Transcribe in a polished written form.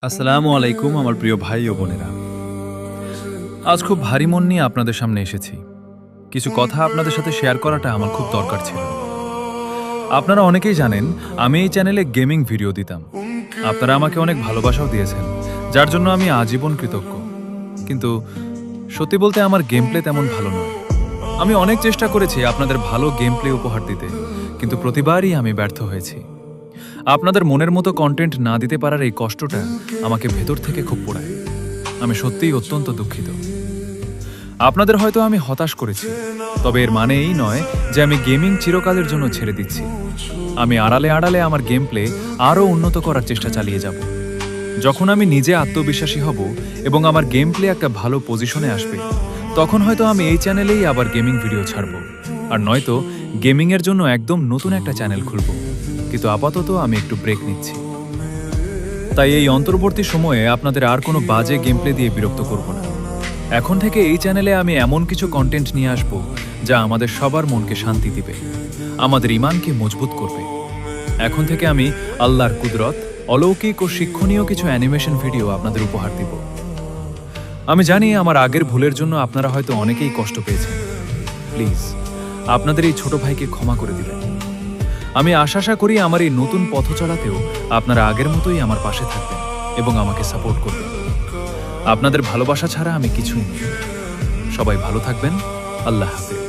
আসসালামু আলাইকুম আমার প্রিয় ভাই ও বোনেরা। আজ খুব ভারী মন নিয়ে আপনাদের সামনে এসেছি। কিছু কথা আপনাদের সাথে শেয়ার করাটা আমার খুব দরকার ছিল। আপনারা অনেকেই জানেন আমি এই চ্যানেলে গেমিং ভিডিও দিতাম। আপনারা আমাকে অনেক ভালোবাসাও দিয়েছেন, যার জন্য আমি আজীবন কৃতজ্ঞ। কিন্তু সত্যি বলতে আমার গেম প্লে তেমন ভালো নয়। আমি অনেক চেষ্টা করেছি আপনাদের ভালো গেম প্লে উপহার দিতে, কিন্তু প্রতিবারই আমি ব্যর্থ হয়েছি। আপনাদের মনের মতো কন্টেন্ট না দিতে পারার এই কষ্টটা আমাকে ভেতর থেকে খুব পোড়ায়। আমি সত্যিই অত্যন্ত দুঃখিত। আপনাদের হয়তো আমি হতাশ করেছি, তবে এর মানে এই নয় যে আমি গেমিং চিরকালের জন্য ছেড়ে দিচ্ছি। আমি আড়ালে আড়ালে আমার গেম প্লে আরও উন্নত করার চেষ্টা চালিয়ে যাব। যখন আমি নিজে আত্মবিশ্বাসী হব এবং আমার গেম প্লে একটা ভালো পজিশনে আসবে, তখন হয়তো আমি এই চ্যানেলেই আবার গেমিং ভিডিও ছাড়ব, আর নয়তো গেমিংয়ের জন্য একদম নতুন একটা চ্যানেল খুলব। কিন্তু আপাতত আমি একটু ব্রেক নিচ্ছি। তাই এই অন্তর্বর্তী সময়ে আপনাদের আর কোনো বাজে গেম প্লে দিয়ে বিরক্ত করব না। এখন থেকে এই চ্যানেলে আমি এমন কিছু কন্টেন্ট নিয়ে আসব যা আমাদের সবার মনকে শান্তি দিবে, আমাদের ঈমানকে মজবুত করবে। এখন থেকে আমি আল্লাহর কুদরত, অলৌকিক ও শিক্ষণীয় কিছু অ্যানিমেশন ভিডিও আপনাদের উপহার দিব। আমি জানি আমার আগের ভুলের জন্য আপনারা হয়তো অনেকেই কষ্ট পেয়েছেন। প্লিজ আপনাদের এই ছোট ভাইকে ক্ষমা করে দিবেন। আমি আশা করি আমার এই নতুন পথ চলাতেও আপনারা আগের মতোই আমার পাশে থাকবেন এবং আমাকে সাপোর্ট করবেন। আপনাদের ভালোবাসা ছাড়া আমি কিছুই নই। সবাই ভালো থাকবেন। আল্লাহ হাফেজ।